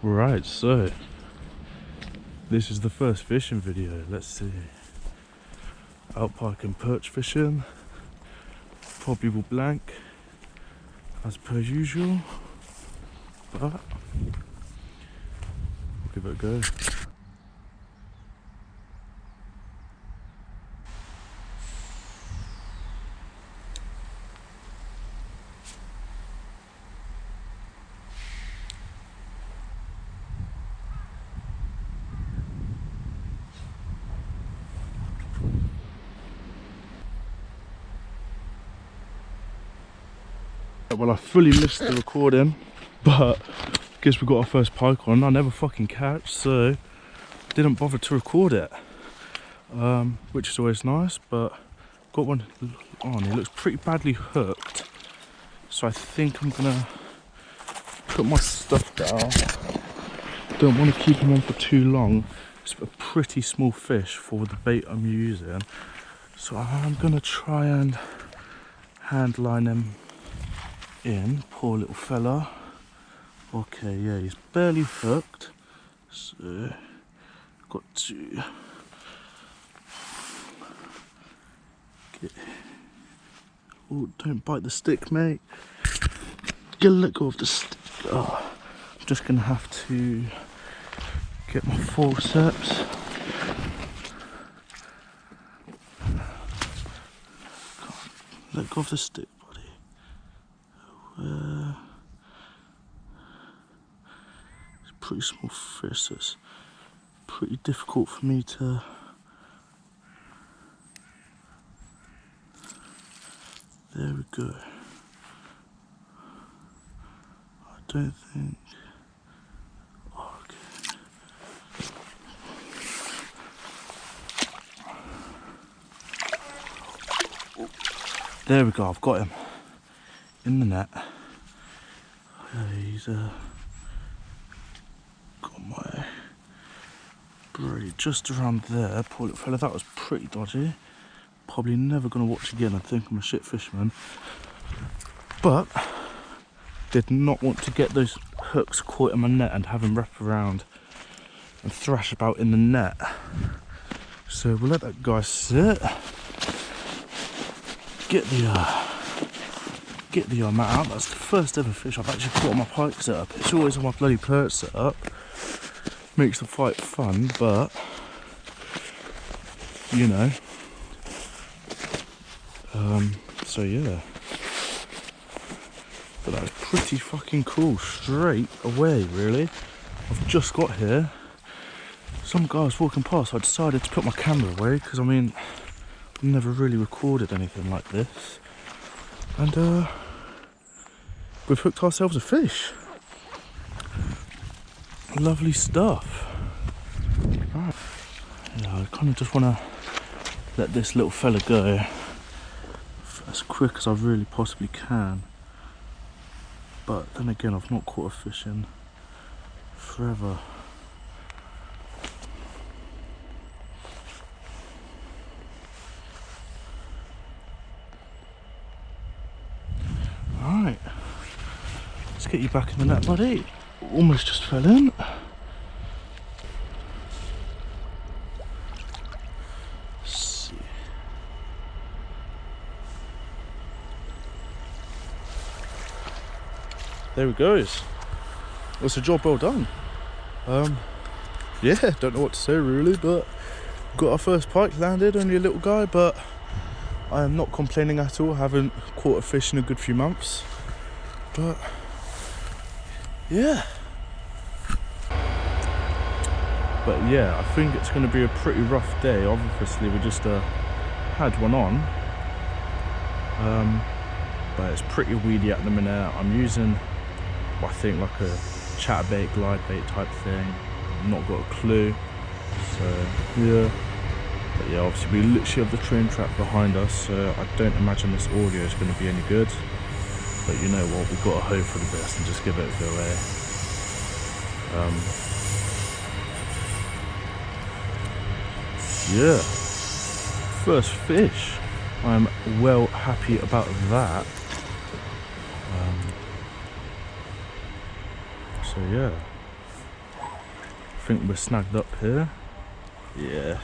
Right, so this is the first fishing video. Let's see. Out pike and perch fishing. Probably will blank as per usual, but we'll give it a go. Well, I fully missed the recording, but I guess we got our first pike on. I never fucking catch, so didn't bother to record it, which is always nice. But got one on. He looks pretty badly hooked, so I think I'm gonna put my stuff down. Don't want to keep him on for too long. It's a pretty small fish for the bait I'm using, so I'm gonna try and hand line him in. Poor little fella. Okay, yeah, he's barely hooked, so got to get... Oh, don't bite the stick, mate. Get a let go of the stick. Oh, I'm just gonna have to get my forceps. Let go of the stick, buddy. It's a pretty small fish, so it's pretty difficult for me to... There we go. I don't think... Oh, okay. There we go, I've got him in the net. He's got my braid just around there. Poor little fella, that was pretty dodgy. Probably never gonna watch again. I think I'm a shit fisherman, but did not want to get those hooks caught in my net and have him wrap around and thrash about in the net. So we'll let that guy sit. Get the mat out. That's the first ever fish I've actually caught on my pike setup. It's always on my bloody perch setup. Makes the fight fun, but you know. So yeah. But that was pretty fucking cool straight away, really. I've just got here. Some guy was walking past, so I decided to put my camera away because I mean, I've never really recorded anything like this. And we've hooked ourselves a fish. Lovely stuff. Right. Yeah, I kind of just want to let this little fella go as quick as I really possibly can. But then again, I've not caught a fish in forever. Right, let's get you back in the net, buddy. Almost just fell in. Let's see. There he goes. Well, it's a job well done. Yeah, don't know what to say really, but got our first pike landed, only a little guy, but I am not complaining at all. I haven't caught a fish in a good few months, but yeah. But yeah, I think it's going to be a pretty rough day. Obviously we just had one on, but it's pretty weedy at the minute. I'm using, I think, like a chatterbait, glide bait type thing. I've not got a clue, so yeah. But yeah, obviously we literally have the train track behind us, so I don't imagine this audio is going to be any good. But you know what, we've got to hope for the best and just give it a go, eh? Yeah, first fish. I'm well happy about that. So yeah, think we're snagged up here. Yeah,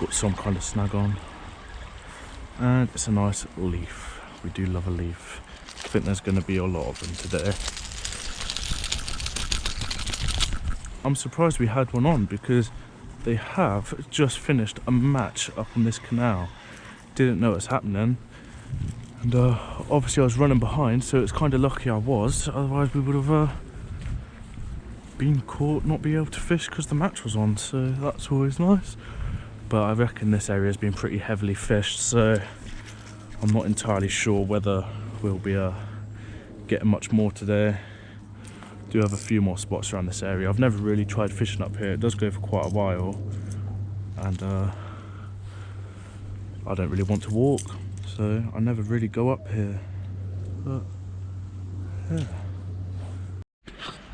got some kind of snag on. And it's a nice leaf. We do love a leaf. I think there's going to be a lot of them today. I'm surprised we had one on because they have just finished a match up on this canal. Didn't know it was happening. And obviously I was running behind, so it's kind of lucky I was. Otherwise we would have been caught not being able to fish because the match was on. So that's always nice. But I reckon this area has been pretty heavily fished, so I'm not entirely sure whether we'll be getting much more today. Do have a few more spots around this area. I've never really tried fishing up here. It does go for quite a while, and I don't really want to walk, so I never really go up here. But yeah.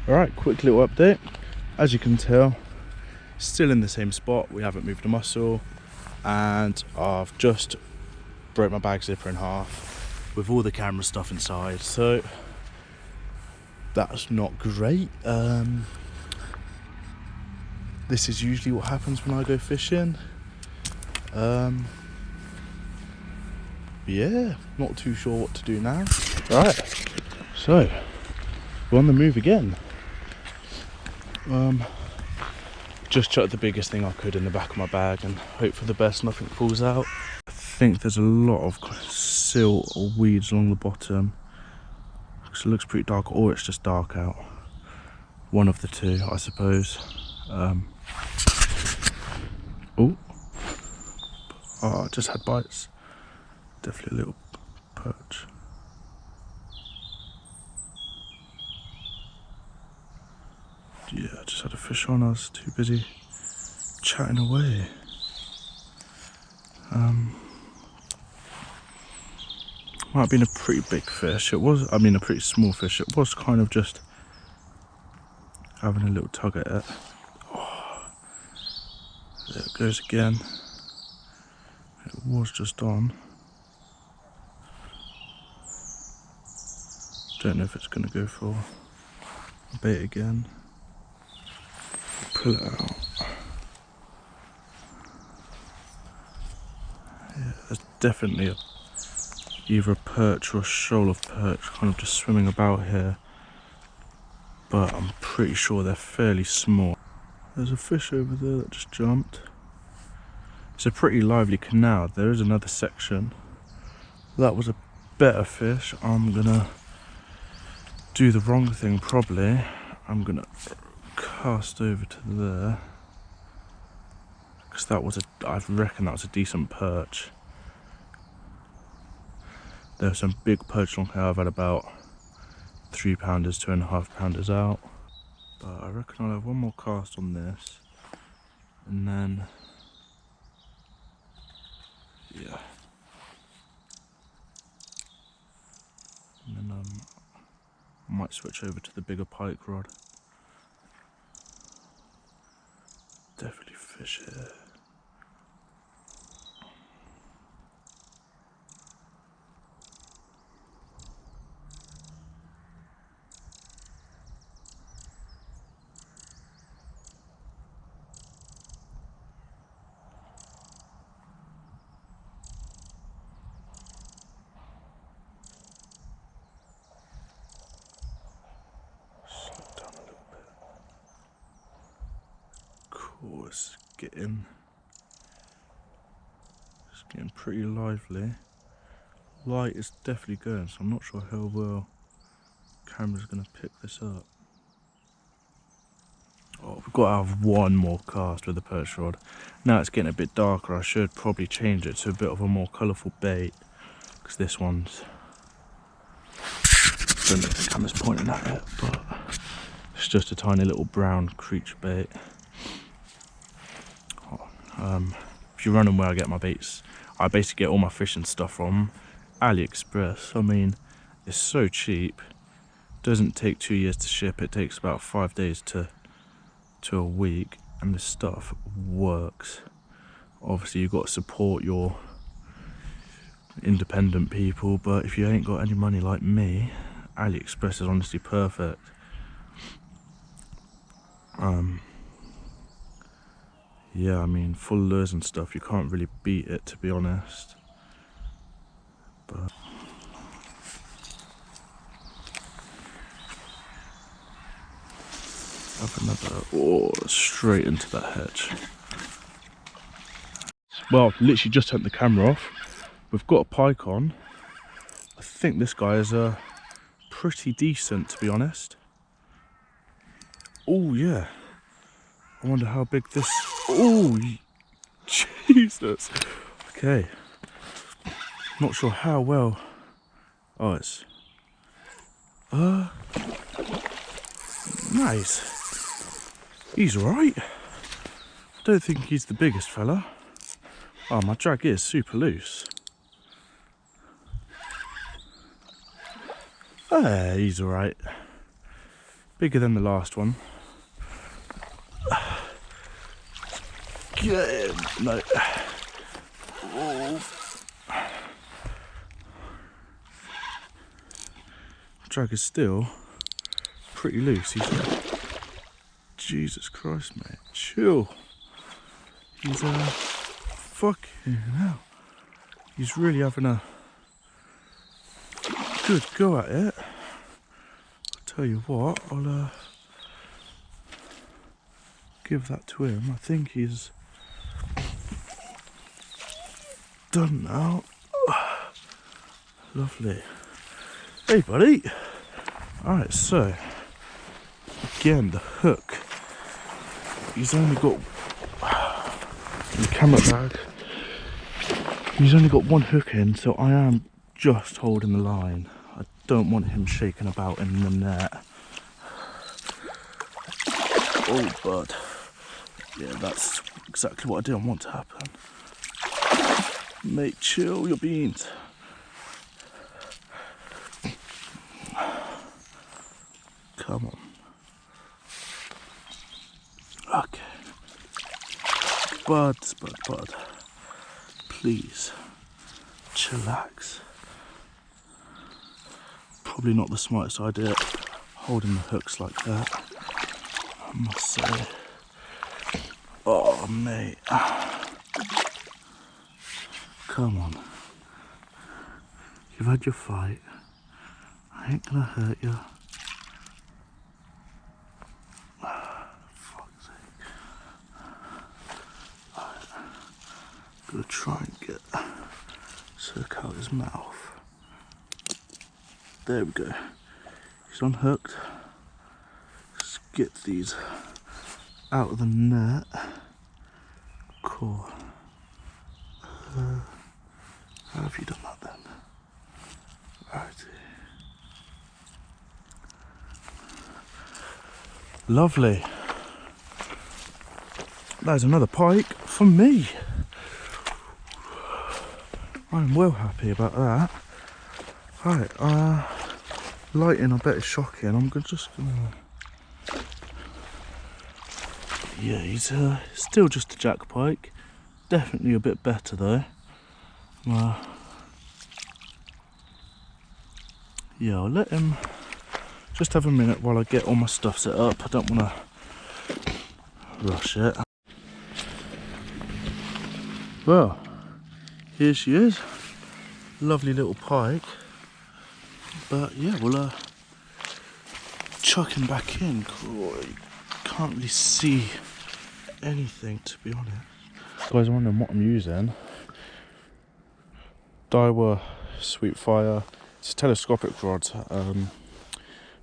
Alright, quick little update. As you can tell, still in the same spot. We haven't moved a muscle, and I've just broke my bag zipper in half with all the camera stuff inside, so that's not great. This is usually what happens when I go fishing. Yeah, not too sure what to do now. Right, so we're on the move again. Just chucked the biggest thing I could in the back of my bag and hope for the best, nothing falls out. I think there's a lot of silt or weeds along the bottom. It looks pretty dark, or it's just dark out. One of the two, I suppose. Oh, I just had bites. Definitely a little perch. Yeah, I just had a fish on. I was too busy chatting away. Might have been a pretty big fish. It was, I mean, a pretty small fish. It was kind of just having a little tug at it. Oh, there it goes again. It was just on. Don't know if it's going to go for a bait again. Pull it out. Yeah, there's definitely either a perch or a shoal of perch kind of just swimming about here, but I'm pretty sure they're fairly small. There's a fish over there that just jumped. It's a pretty lively canal. There is another section. That was a better fish. I'm gonna do the wrong thing probably. I'm gonna cast over to there, because that was I reckon that was a decent perch. There are some big perch along here. I've had about 3 pounders, 2.5 pounders out, but I reckon I'll have one more cast on this, and then yeah, and then I might switch over to the bigger pike rod. Definitely fish here. It's getting pretty lively. Light is definitely going, so I'm not sure how well camera's going to pick this up. Oh, we've got to have one more cast with the perch rod. Now it's getting a bit darker. I should probably change it to a bit of a more colourful bait, because this one's, I don't know if the camera's pointing at it, but it's just a tiny little brown creature bait. If you're running where I get my baits, I basically get all my fishing stuff from AliExpress. I mean, it's so cheap. Doesn't take 2 years to ship. It takes about 5 days to a week, and this stuff works. Obviously you've got to support your independent people, but if you ain't got any money like me, AliExpress is honestly perfect. yeah, I mean, full lures and stuff, you can't really beat it, to be honest. But have another, oh, straight into that hedge. Well, literally just turned the camera off. We've got a pike on. I think this guy is pretty decent, to be honest. Oh yeah. I wonder how big this. Oh, Jesus. Okay. Not sure how well. Oh, it's. Nice. He's alright. I don't think he's the biggest fella. Oh, my drag is super loose. He's alright. Bigger than the last one. Get him. No. Oh. Drag is still pretty loose. He's. Jesus Christ, mate. Chill. He's fucking hell. He's really having a good go at it. I'll tell you what, I'll give that to him. I think he's done now. Lovely. Hey buddy. Alright, so again, the hook. He's only got in the camera bag. He's only got one hook in, so I am just holding the line. I don't want him shaking about in the net. Oh, bud. Yeah, that's exactly what I didn't want to happen. Mate, chill your beans. Come on. Okay. Bud. Please. Chillax. Probably not the smartest idea holding the hooks like that, I must say. Oh, mate. Come on. You've had your fight. I ain't gonna hurt you. Fuck's sake. Gonna try and get circ out his mouth. There we go. He's unhooked. Let's get these out of the net. Cool. How have you done that then? Righty. Lovely. There's another pike for me. I'm well happy about that. Right, lighting I bet is shocking. I'm just gonna. Yeah, he's still just a jack pike. Definitely a bit better though. Yeah, I'll let him just have a minute while I get all my stuff set up. I don't want to rush it. Well, here she is. Lovely little pike. But yeah, we'll chuck him back in. Can't really see anything, to be honest. Guys, I'm wondering what I'm using. Daiwa Sweetfire. It's a telescopic rod.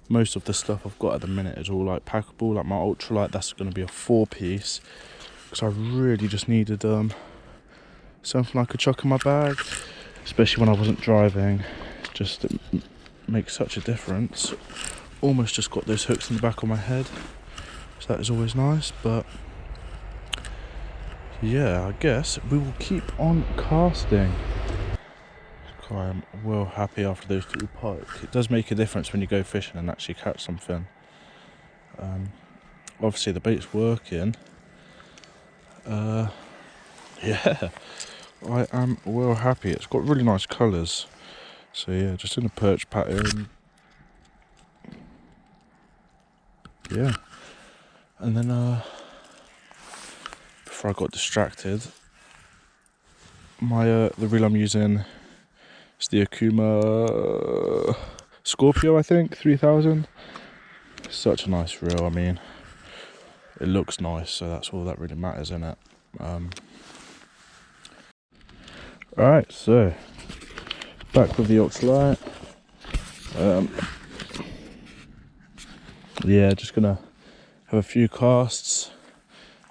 Most of the stuff I've got at the minute is all like packable, like my ultralight. That's going to be a 4-piece because I really just needed something I could chuck in my bag, especially when I wasn't driving. Just it makes such a difference. Almost just got those hooks in the back of my head, so that is always nice. But yeah, I guess we will keep on casting. I am well happy after those little pike. It does make a difference when you go fishing and actually catch something. Obviously the bait's working. Yeah, I am well happy. It's got really nice colours. So yeah, just in a perch pattern. Yeah. And then before after I got distracted. The reel I'm using is the Akuma Scorpio, I think, 3000. Such a nice reel. I mean, it looks nice, so that's all that really matters, isn't it? Alright, so back with the Ox Light. Yeah, just gonna have a few casts,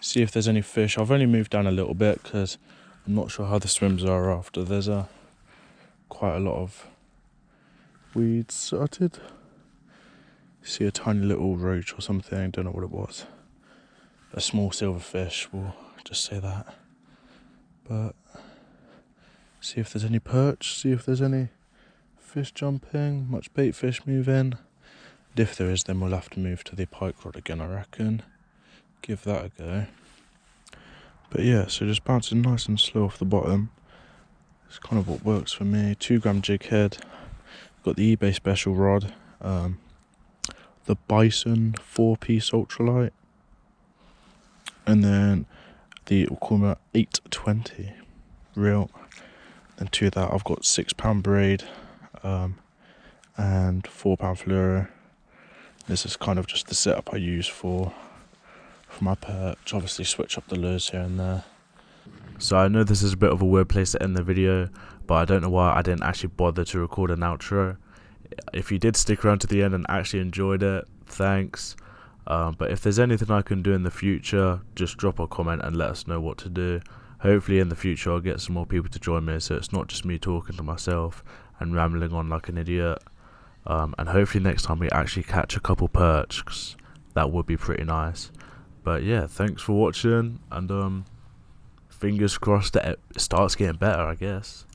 see if there's any fish. I've only moved down a little bit because I'm not sure how the swims are after. There's quite a lot of weeds started. See a tiny little roach or something, don't know what it was. A small silverfish, we'll just say that. But see if there's any perch, see if there's any fish jumping, much bait fish moving. And if there is, then we'll have to move to the pike rod again, I reckon. Give that a go. But yeah, so just bouncing nice and slow off the bottom. It's kind of what works for me. 2 gram jig head. Got the eBay special rod. The Bison 4-piece ultralight. And then the Akuma 820 reel. And to that I've got 6-pound braid and 4-pound fluoro. This is kind of just the setup I use for my perch. Obviously switch up the lures here and there. So I know this is a bit of a weird place to end the video, but I don't know why I didn't actually bother to record an outro. If you did stick around to the end and actually enjoyed it, thanks. But if there's anything I can do in the future, just drop a comment and let us know what to do. Hopefully in the future I'll get some more people to join me, so it's not just me talking to myself and rambling on like an idiot. And hopefully next time we actually catch a couple perch, 'cause that would be pretty nice. But yeah, thanks for watching, and fingers crossed that it starts getting better, I guess.